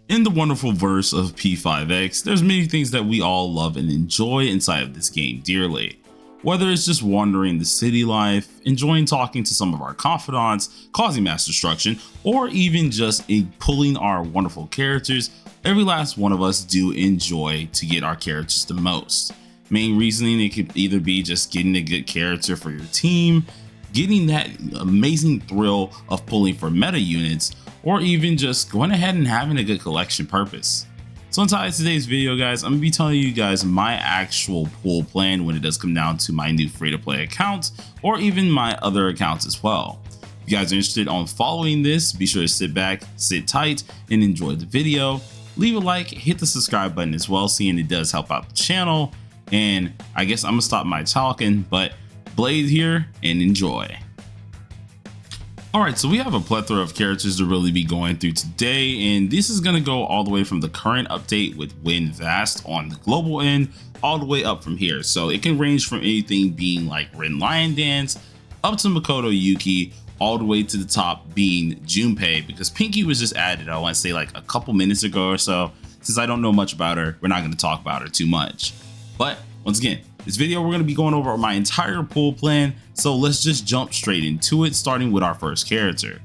In the wonderful verse of P5X, there's many things that we all love and enjoy inside of this game dearly. Whether it's just wandering the city life, enjoying talking to some of our confidants, causing mass destruction, or even just pulling our wonderful characters, every last one of us do enjoy to get our characters the most. Main reasoning, it could either be just getting a good character for your team, getting that amazing thrill of pulling for meta units, or even just going ahead and having a good collection purpose. So inside today's video, guys, I'm gonna be telling you guys my actual pull plan when it does come down to my new free-to-play account, or even my other accounts as well. If you guys are interested on following this, be sure to sit back, sit tight, and enjoy the video. Leave a like, hit the subscribe button as well, seeing it does help out the channel. And I guess I'm gonna stop my talking, but Blade here and enjoy. Alright, so we have a plethora of characters to really be going through today, and this is going to go all the way from the current update with Win Vast on the global end, all the way up from here. So it can range from anything being like Rin Lion Dance, up to Makoto Yuki, all the way to the top being Junpei, because Pinky was just added, I want to say like a couple minutes ago or so. Since I don't know much about her, we're not going to talk about her too much. But once again, this video we're going to be going over my entire pull plan, so let's just jump straight into it, starting with our first character.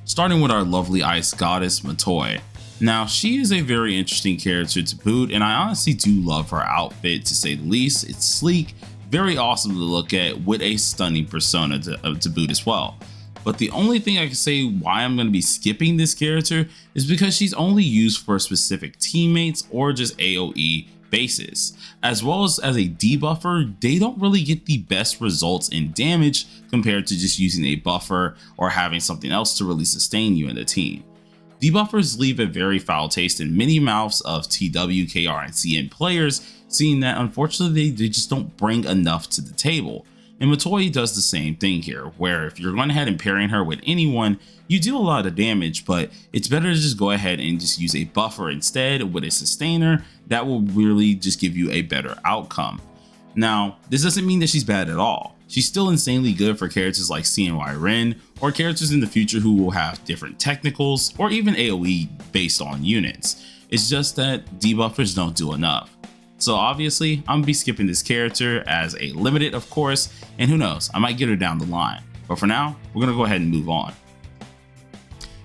Starting with our lovely ice goddess Matoi. Now, she is a very interesting character to boot, and I honestly do love her outfit to say the least. It's sleek, very awesome to look at, with a stunning persona to boot as well. But the only thing I can say why I'm going to be skipping this character is because she's only used for specific teammates or just AoE basis. As well as a debuffer, they don't really get the best results in damage compared to just using a buffer or having something else to really sustain you in the team. Debuffers leave a very foul taste in many mouths of TW, KR, and CN players, seeing that unfortunately they just don't bring enough to the table. And Matoi does the same thing here, where if you're going ahead and pairing her with anyone, you do a lot of damage, but it's better to just go ahead and just use a buffer instead with a sustainer. That will really just give you a better outcome. Now, this doesn't mean that she's bad at all. She's still insanely good for characters like Cny Rin, or characters in the future who will have different technicals, or even AoE based on units. It's just that debuffers don't do enough. So obviously, I'm gonna be skipping this character as a limited, of course, and who knows, I might get her down the line. But for now, we're gonna go ahead and move on.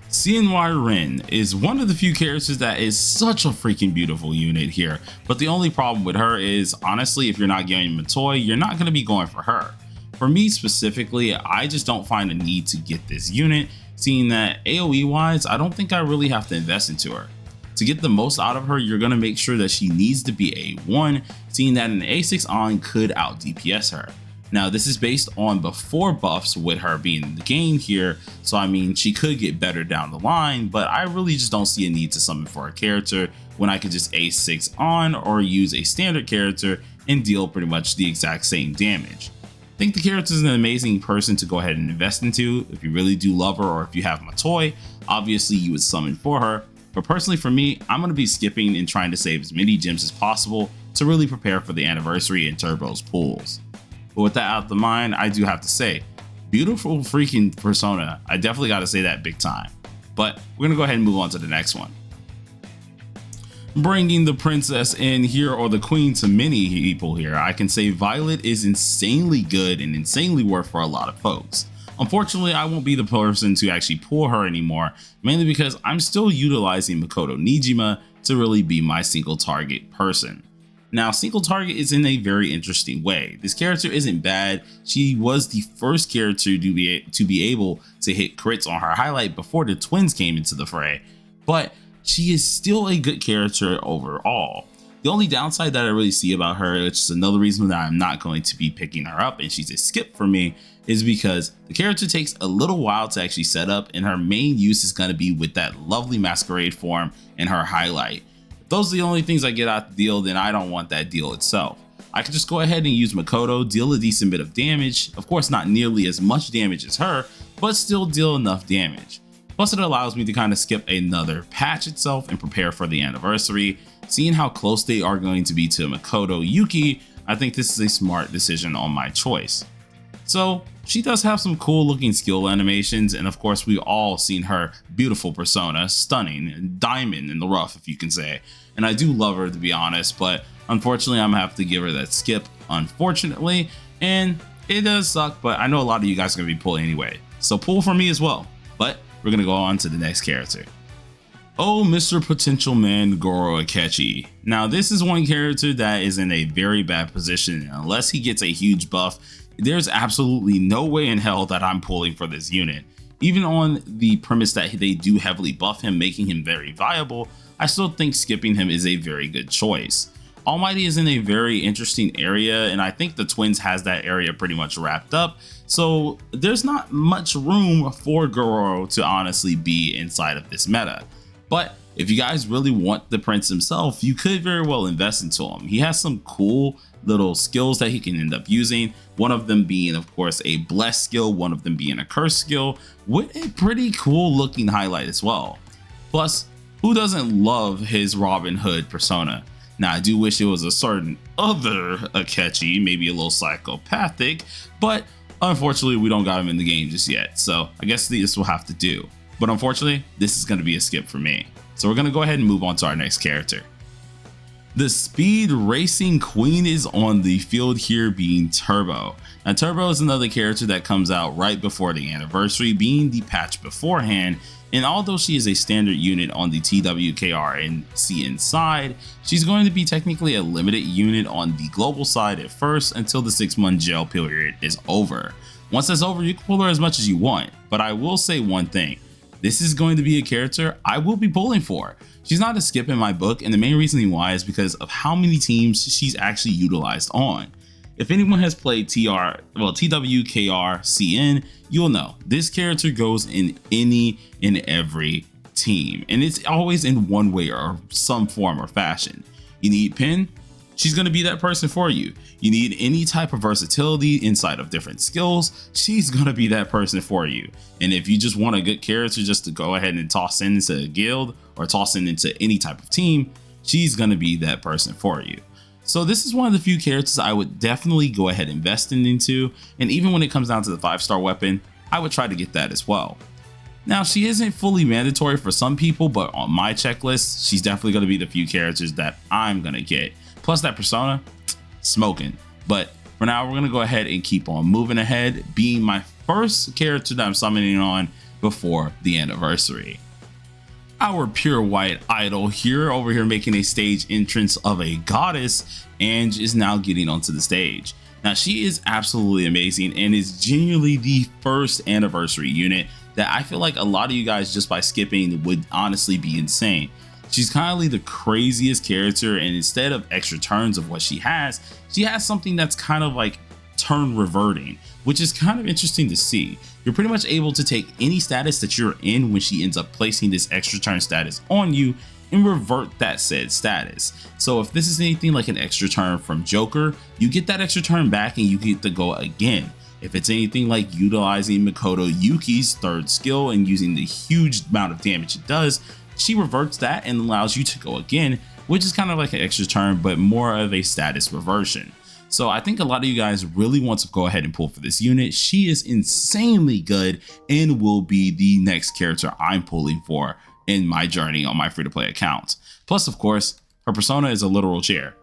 Cny Rin is one of the few characters that is such a freaking beautiful unit here, but the only problem with her is, honestly, if you're not getting Matoi, you're not gonna be going for her. For me specifically, I just don't find a need to get this unit, seeing that AoE wise, I don't think I really have to invest into her. To get the most out of her, you're going to make sure that she needs to be A1, seeing that an A6 on could out DPS her. Now, this is based on before buffs with her being in the game here, so I mean, she could get better down the line, but I really just don't see a need to summon for a character when I could just A6 on or use a standard character and deal pretty much the exact same damage. I think the character is an amazing person to go ahead and invest into. If you really do love her, or if you have Matoi, obviously you would summon for her. But personally for me, I'm going to be skipping and trying to save as many gems as possible to really prepare for the anniversary and Turbo's pulls. But with that out of the mind, I do have to say, beautiful freaking persona. I definitely got to say that big time. But we're going to go ahead and move on to the next one. Bringing the princess in here, or the queen, to many people here, I can say Violet is insanely good and insanely worth for a lot of folks. Unfortunately, I won't be the person to actually pull her anymore, mainly because I'm still utilizing Makoto Nijima to really be my single target person. Now, single target is in a very interesting way. This character isn't bad. She was the first character to be able to hit crits on her highlight before the twins came into the fray, but she is still a good character overall. The only downside that I really see about her, which is another reason that I'm not going to be picking her up and she's a skip for me, is because the character takes a little while to actually set up, and her main use is going to be with that lovely masquerade form and her highlight. If those are the only things I get out the deal, then I don't want that deal itself. I can just go ahead and use Makoto, deal a decent bit of damage, of course not nearly as much damage as her, but still deal enough damage. Plus it allows me to kind of skip another patch itself and prepare for the anniversary. Seeing how close they are going to be to Makoto Yuki, I think this is a smart decision on my choice. So she does have some cool looking skill animations, and of course we've all seen her beautiful persona, stunning, diamond in the rough if you can say. And I do love her, to be honest, but unfortunately I'm gonna have to give her that skip, unfortunately, and it does suck, but I know a lot of you guys are gonna be pulling anyway, so pull for me as well. But we're gonna go on to the next character. Oh, Mr. Potential Man Goro Akechi. Now this is one character that is in a very bad position, and unless he gets a huge buff, there's absolutely no way in hell that I'm pulling for this unit. Even on the premise that they do heavily buff him, making him very viable, I still think skipping him is a very good choice. Almighty is in a very interesting area, and I think the Twins has that area pretty much wrapped up, so there's not much room for Goro to honestly be inside of this meta. But if you guys really want the prince himself, you could very well invest into him. He has some cool little skills that he can end up using, one of them being of course a bless skill, one of them being a curse skill, with a pretty cool looking highlight as well. Plus, who doesn't love his Robin Hood persona? Now I do wish it was a certain other Akechi, maybe a little psychopathic, but unfortunately we don't got him in the game just yet, so I guess this will have to do. But unfortunately, this is going to be a skip for me. So we're going to go ahead and move on to our next character. The speed racing queen is on the field here, being Turbo. Now Turbo is another character that comes out right before the anniversary, being the patch beforehand. And although she is a standard unit on the TWKR and CN side, she's going to be technically a limited unit on the global side at first until the 6-month jail period is over. Once that's over, you can pull her as much as you want, but I will say one thing. This is going to be a character I will be pulling for. She's not a skip in my book, and the main reason why is because of how many teams she's actually utilized on. If anyone has played TWKR CN, you'll know this character goes in any and every team, and it's always in one way or some form or fashion. You need pin, she's going to be that person for you. You need any type of versatility inside of different skills, she's going to be that person for you. And if you just want a good character just to go ahead and toss in into a guild or toss in into any type of team, she's going to be that person for you. So this is one of the few characters I would definitely go ahead and invest into, and even when it comes down to the 5-star weapon, I would try to get that as well. Now she isn't fully mandatory for some people, but on my checklist, she's definitely going to be the few characters that I'm going to get. Plus that persona, smoking. But for now, we're going to go ahead and keep on moving ahead, being my first character that I'm summoning on before the anniversary. Our pure white idol here, over here making a stage entrance of a goddess, Ange is now getting onto the stage. Now she is absolutely amazing and is genuinely the first anniversary unit that I feel like a lot of you guys just by skipping would honestly be insane. She's kind of the craziest character, and instead of extra turns of what she has something that's kind of like turn reverting, which is kind of interesting to see. You're pretty much able to take any status that you're in when she ends up placing this extra turn status on you and revert that said status. So if this is anything like an extra turn from Joker, you get that extra turn back and you get to go again. If it's anything like utilizing Makoto Yuki's third skill and using the huge amount of damage it does, she reverts that and allows you to go again, which is kind of like an extra turn, but more of a status reversion. So I think a lot of you guys really want to go ahead and pull for this unit. She is insanely good and will be the next character I'm pulling for in my journey on my free-to-play account. Plus, of course, her persona is a literal chair.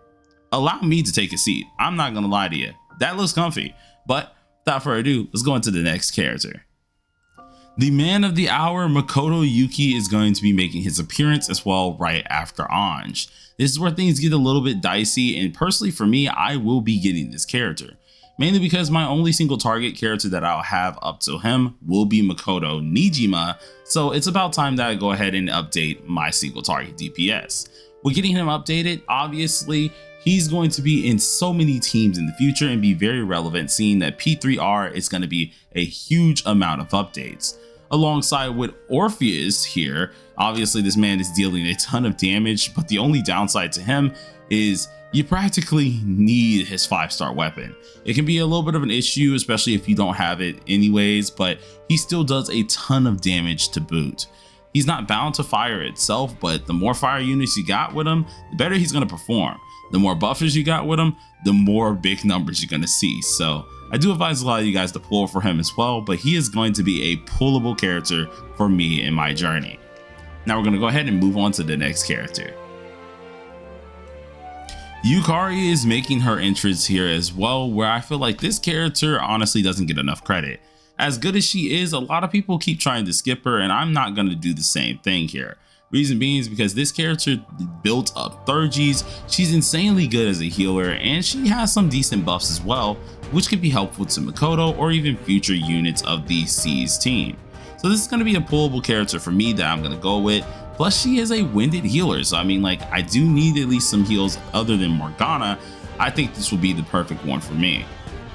Allow me to take a seat. I'm not gonna lie to you. That looks comfy. But without further ado, let's go into the next character. The man of the hour, Makoto Yuki, is going to be making his appearance as well right after Ange. This is where things get a little bit dicey, and personally for me, I will be getting this character. Mainly because my only single target character that I'll have up to him will be Makoto Nijima, so it's about time that I go ahead and update my single target DPS. With getting him updated, obviously, he's going to be in so many teams in the future and be very relevant, seeing that P3R is going to be a huge amount of updates. Alongside with Orpheus here, obviously this man is dealing a ton of damage, but the only downside to him is you practically need his 5-star weapon. It can be a little bit of an issue, especially if you don't have it anyways, but he still does a ton of damage to boot. He's not bound to fire itself, but the more fire units you got with him, the better he's going to perform. The more buffers you got with him, the more big numbers you're going to see. So I do advise a lot of you guys to pull for him as well, but he is going to be a pullable character for me in my journey. Now we're going to go ahead and move on to the next character. Yukari is making her entrance here as well, where I feel like this character honestly doesn't get enough credit. As good as she is, a lot of people keep trying to skip her, and I'm not going to do the same thing here. Reason being is because this character built up third Gs, she's insanely good as a healer, and she has some decent buffs as well, which could be helpful to Makoto or even future units of the C's team. So this is going to be a pullable character for me that I'm going to go with. Plus she is a winded healer, so I mean, like, I do need at least some heals other than Morgana. I think this will be the perfect one for me.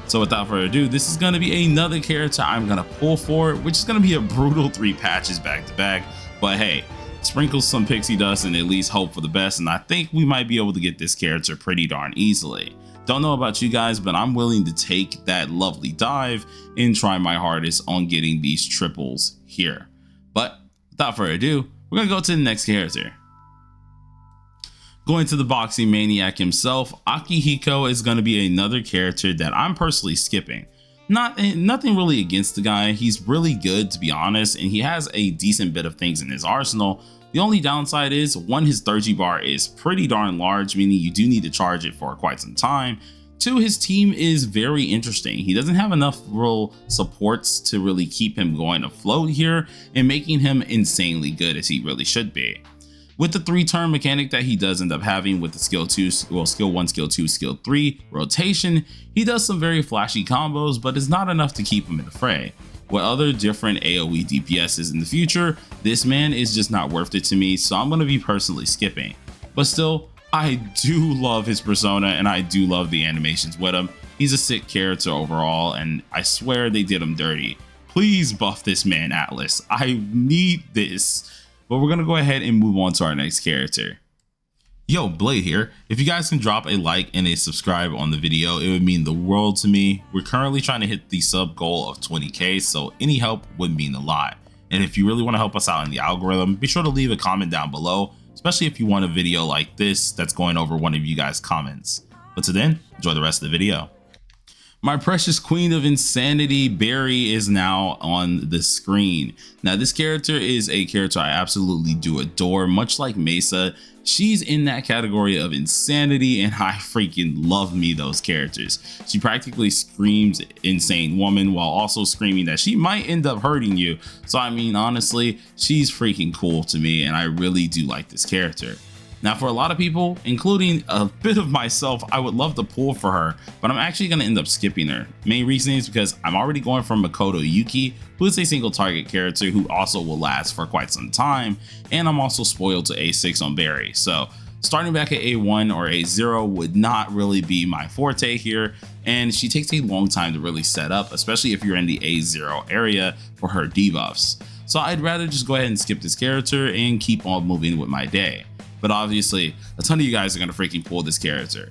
So without further ado, this is going to be another character I'm going to pull for, which is going to be a brutal 3 patches back to back. But hey, sprinkle some pixie dust and at least hope for the best, and I think we might be able to get this character pretty darn easily. Don't know about you guys, but I'm willing to take that lovely dive and try my hardest on getting these triples here. But without further ado, we're gonna go to the next character. Going to the boxing maniac himself, Akihiko is gonna be another character that I'm personally skipping. Nothing really against the guy. He's really good, to be honest, and he has a decent bit of things in his arsenal. The only downside is, one, his 3G bar is pretty darn large, meaning you do need to charge it for quite some time. 2, his team is very interesting. He doesn't have enough real supports to really keep him going afloat here and making him insanely good as he really should be. With the 3-turn mechanic that he does end up having with the skill 2, well, skill 1, skill 2, skill 3 rotation, he does some very flashy combos, but it's not enough to keep him in the fray. With other different AoE DPSs in the future, this man is just not worth it to me, so I'm going to be personally skipping. But still, I do love his persona and I do love the animations with him. He's a sick character overall, and I swear they did him dirty. Please buff this man, Atlas. I need this. But we're going to go ahead and move on to our next character. Yo, Blade here. If you guys can drop a like and a subscribe on the video, it would mean the world to me. We're currently trying to hit the sub goal of 20k, so any help would mean a lot. And if you really want to help us out in the algorithm, be sure to leave a comment down below, especially if you want a video like this that's going over one of you guys' comments. But till then, enjoy the rest of the video. My precious queen of insanity, Barry, is now on the screen. Now, this character is a character I absolutely do adore, much like Mesa. She's in that category of insanity, and I freaking love me those characters. She practically screams insane woman while also screaming that she might end up hurting you. So I mean, honestly, she's freaking cool to me, and I really do like this character. Now, for a lot of people, including a bit of myself, I would love to pull for her, but I'm actually going to end up skipping her. Main reason is because I'm already going for Makoto Yuki, who is a single target character who also will last for quite some time, and I'm also spoiled to A6 on Barry. So starting back at A1 or A0 would not really be my forte here, and she takes a long time to really set up, especially if you're in the A0 area for her debuffs. So I'd rather just go ahead and skip this character and keep on moving with my day. But obviously, a ton of you guys are going to freaking pull this character.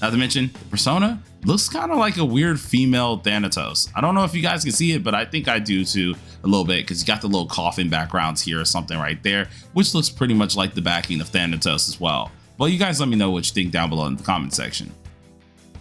Not to mention, the persona looks kind of like a weird female Thanatos. I don't know if you guys can see it, but I think I do too a little bit, because you got the little coffin backgrounds here or something right there, which looks pretty much like the backing of Thanatos as well. Well, you guys let me know what you think down below in the comment section.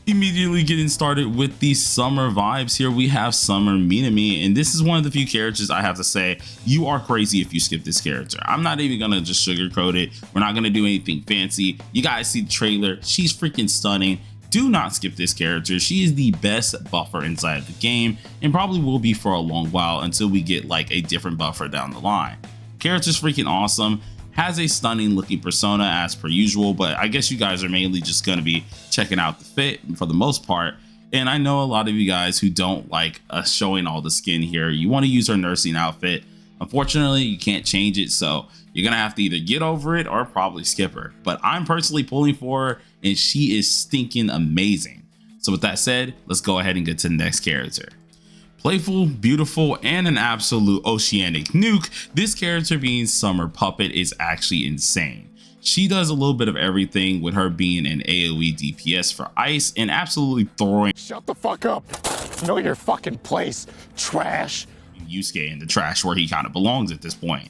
Immediately getting started with the summer vibes here, we have Summer Minami, and this is one of the few characters I have to say you are crazy if you skip this character. I'm not even gonna just sugarcoat it. We're not gonna do anything fancy. You guys see the trailer. She's freaking stunning. Do not skip this character. She is the best buffer inside of the game, and probably will be for a long while until we get like a different buffer down the line. Character's freaking awesome. Has a stunning looking persona as per usual, but I guess you guys are mainly just going to be checking out the fit for the most part. And I know a lot of you guys who don't like us showing all the skin here. You want to use her nursing outfit. Unfortunately, you can't change it, so you're going to have to either get over it or probably skip her. But I'm personally pulling for her, and she is stinking amazing. So with that said, let's go ahead and get to the next character. Playful, beautiful, and an absolute oceanic nuke, this character being Summer Puppet is actually insane. She does a little bit of everything, with her being an AoE DPS for ice and absolutely throwing "Shut the fuck up, know your fucking place, trash," Yusuke in the trash where he kind of belongs at this point.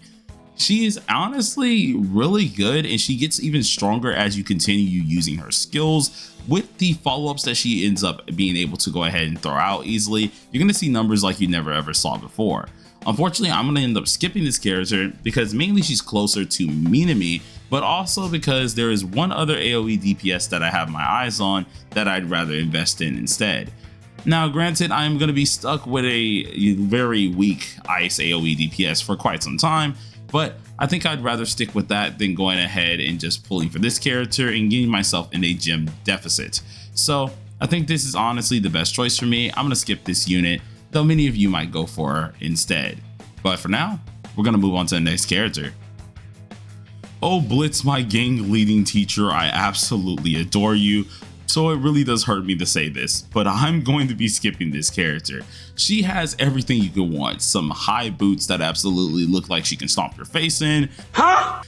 She is honestly really good, and she gets even stronger as you continue using her skills. With the follow-ups that she ends up being able to go ahead and throw out easily, you're going to see numbers like you never ever saw before. Unfortunately, I'm going to end up skipping this character because mainly she's closer to Minami, but also because there is one other AoE DPS that I have my eyes on that I'd rather invest in instead. Now, granted, I'm going to be stuck with a very weak ice AoE DPS for quite some time, but I think I'd rather stick with that than going ahead and just pulling for this character and getting myself in a gem deficit. So I think this is honestly the best choice for me. I'm going to skip this unit, though many of you might go for her instead. But for now, we're going to move on to the next character. Oh, Blitz, my gang leading teacher, I absolutely adore you. So it really does hurt me to say this, but I'm going to be skipping this character. She has everything you could want. Some high boots that absolutely look like she can stomp your face in.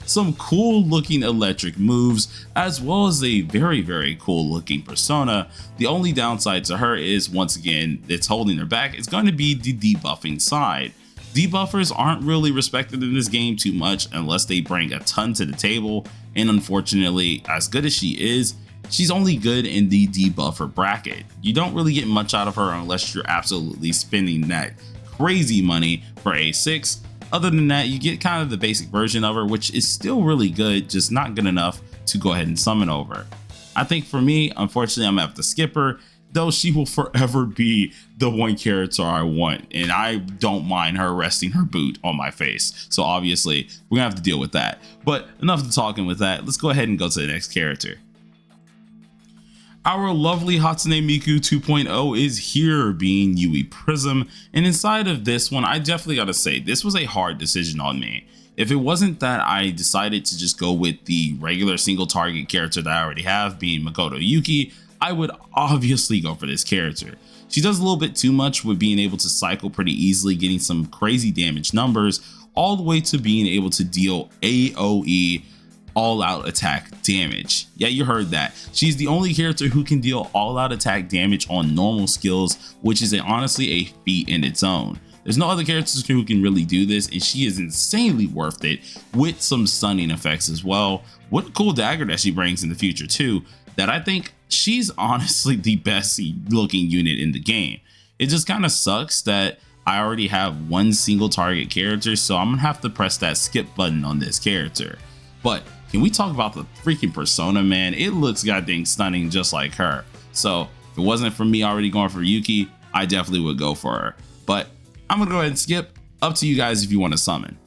Some cool looking electric moves, as well as a very cool looking persona. The only downside to her is, once again, it's holding her back. It's going to be the debuffing side. Debuffers aren't really respected in this game too much unless they bring a ton to the table, and unfortunately, as good as she is, she's only good in the debuffer bracket. You don't really get much out of her unless you're absolutely spending that crazy money for A6. Other than that, you get kind of the basic version of her, which is still really good, just not good enough to go ahead and summon over. I think for me, unfortunately, I'm gonna have to skip her, though she will forever be the one character I want, and I don't mind her resting her boot on my face. So obviously, we're gonna have to deal with that. But enough of talking with that, let's go ahead and go to the next character. Our lovely Hatsune Miku 2.0 is here, being BUI Prism, and inside of this one, I definitely gotta say, this was a hard decision on me. If it wasn't that I decided to just go with the regular single target character that I already have, being Makoto Yuki, I would obviously go for this character. She does a little bit too much with being able to cycle pretty easily, getting some crazy damage numbers, all the way to being able to deal AoE, all-out attack damage. Yeah, you heard that. She's the only character who can deal all-out attack damage on normal skills, which is honestly a feat in its own. There's no other characters who can really do this, and she is insanely worth it with some stunning effects as well. What a cool dagger that she brings in the future too, that I think she's honestly the best looking unit in the game. It just kind of sucks that I already have one single target character, so I'm gonna have to press that skip button on this character. But can we talk about the freaking persona, man? It looks goddamn stunning just like her. So if it wasn't for me already going for Yuki, I definitely would go for her. But I'm gonna go ahead and skip. Up to you guys if you want to summon.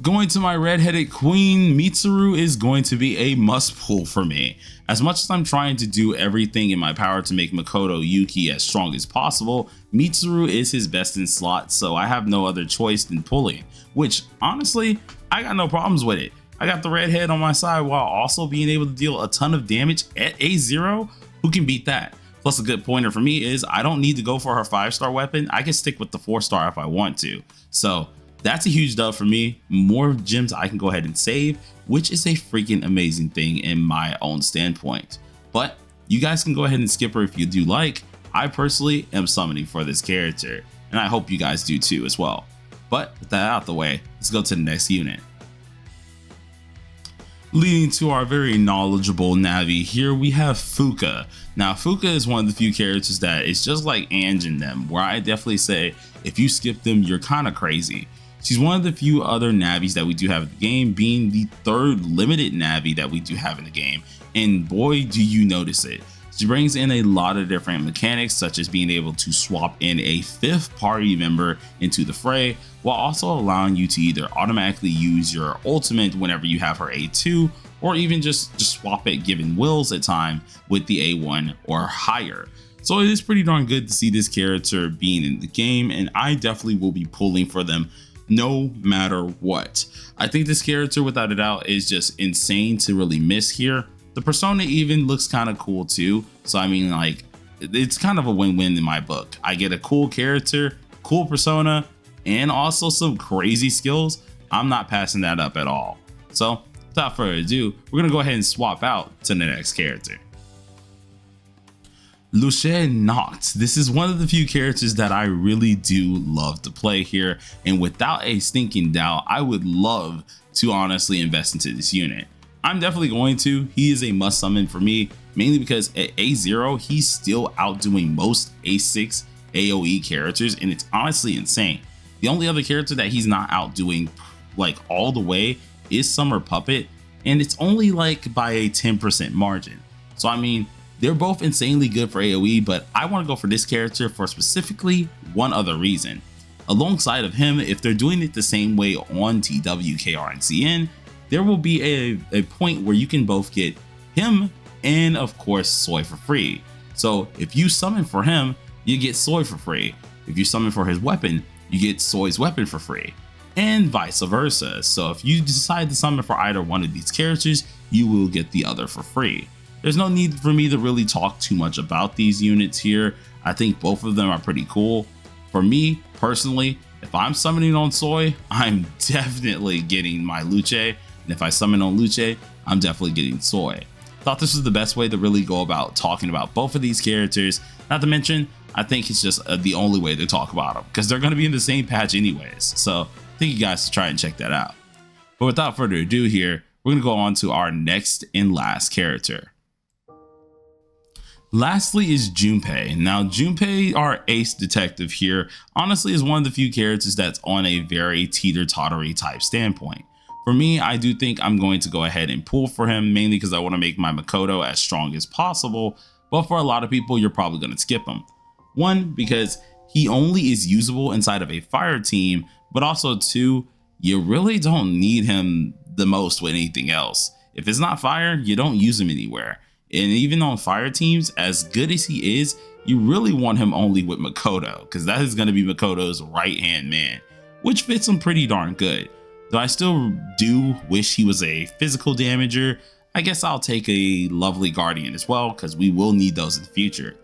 Going to my redheaded queen, Mitsuru is going to be a must pull for me. As much as I'm trying to do everything in my power to make Makoto Yuki as strong as possible, Mitsuru is his best in slot, so I have no other choice than pulling, which honestly, I got no problems with it. I got the redhead on my side while also being able to deal a ton of damage at A0. Who can beat that? Plus, a good pointer for me is I don't need to go for her 5-star weapon. I can stick with the 4-star if I want to. So that's a huge dub for me. More gems I can go ahead and save, which is a freaking amazing thing in my own standpoint. But you guys can go ahead and skip her if you do like. I personally am summoning for this character, and I hope you guys do too as well. But with that out the way, let's go to the next unit. Leading to our very knowledgeable Navi, here we have Fuuka. Now, Fuuka is one of the few characters that is just like Ange in them, where I definitely say if you skip them, you're kind of crazy. She's one of the few other Navis that we do have in the game, being the third limited Navi that we do have in the game, and boy do you notice it. She brings in a lot of different mechanics, such as being able to swap in a 5th party member into the fray, while also allowing you to either automatically use your ultimate whenever you have her A2, or even just swap it given wills at time with the A1 or higher. So it is pretty darn good to see this character being in the game, and I definitely will be pulling for them no matter what. I think this character, without a doubt, is just insane to really miss here. The persona even looks kind of cool too, so I mean, like, it's kind of a win-win in my book. I get a cool character, cool persona, and also some crazy skills. I'm not passing that up at all. So without further ado, we're gonna go ahead and swap out to the next character. Luce and Noct. This is one of the few characters that I really do love to play here, and without a stinking doubt, I would love to honestly invest into this unit. I'm definitely going to. He is a must summon for me, mainly because at A0, he's still outdoing most A6 AoE characters, and it's honestly insane. The only other character that he's not outdoing like all the way is Summer Puppet, and it's only like by a 10% margin. So I mean, they're both insanely good for AoE, but I want to go for this character for specifically one other reason. Alongside of him, if they're doing it the same way on TW, KR, and CN, there will be a point where you can both get him and of course Soy for free. So if you summon for him, you get Soy for free. If you summon for his weapon, you get Soy's weapon for free, and vice versa. So if you decide to summon for either one of these characters, you will get the other for free. There's no need for me to really talk too much about these units here. I think both of them are pretty cool. For me personally, if I'm summoning on Soy, I'm definitely getting my Luce, and if I summon on Luce, I'm definitely getting Soy. Thought this was the best way to really go about talking about both of these characters. Not to mention, I think it's just the only way to talk about them, because they're going to be in the same patch anyways. So I think you guys should try and check that out. But without further ado here, we're going to go on to our next and last character. Lastly is Junpei. Now Junpei, our ace detective here, honestly is one of the few characters that's on a very teeter-tottery type standpoint. For me, I do think I'm going to go ahead and pull for him, mainly because I want to make my Makoto as strong as possible, but for a lot of people, you're probably going to skip him. One, because he only is usable inside of a fire team, but also two, you really don't need him the most with anything else. If it's not fire, you don't use him anywhere. And even on fire teams, as good as he is, you really want him only with Makoto, because that is going to be Makoto's right-hand man, which fits him pretty darn good. Though I still do wish he was a physical damager, I guess I'll take a lovely guardian as well, because we will need those in the future.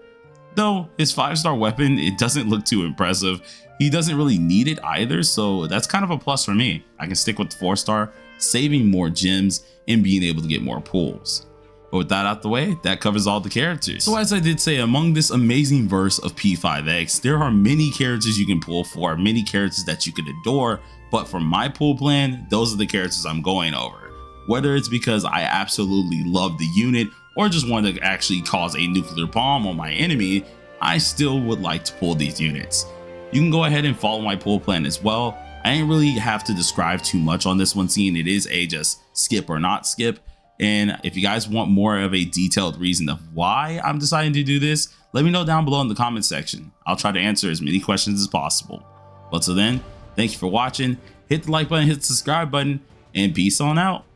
Though his 5-star weapon, it doesn't look too impressive. He doesn't really need it either, so that's kind of a plus for me. I can stick with the 4-star, saving more gems and being able to get more pulls. But with that out the way, that covers all the characters. So as I did say, among this amazing verse of P5X, there are many characters you can pull for, many characters that you could adore, but for my pull plan, those are the characters I'm going over. Whether it's because I absolutely love the unit or just want to actually cause a nuclear bomb on my enemy, I still would like to pull these units. You can go ahead and follow my pull plan as well. I ain't really have to describe too much on this one, seeing it is a just skip or not skip. And if you guys want more of a detailed reason of why I'm deciding to do this, let me know down below in the comment section. I'll try to answer as many questions as possible. But till then, thank you for watching. Hit the like button, hit the subscribe button, and peace on out.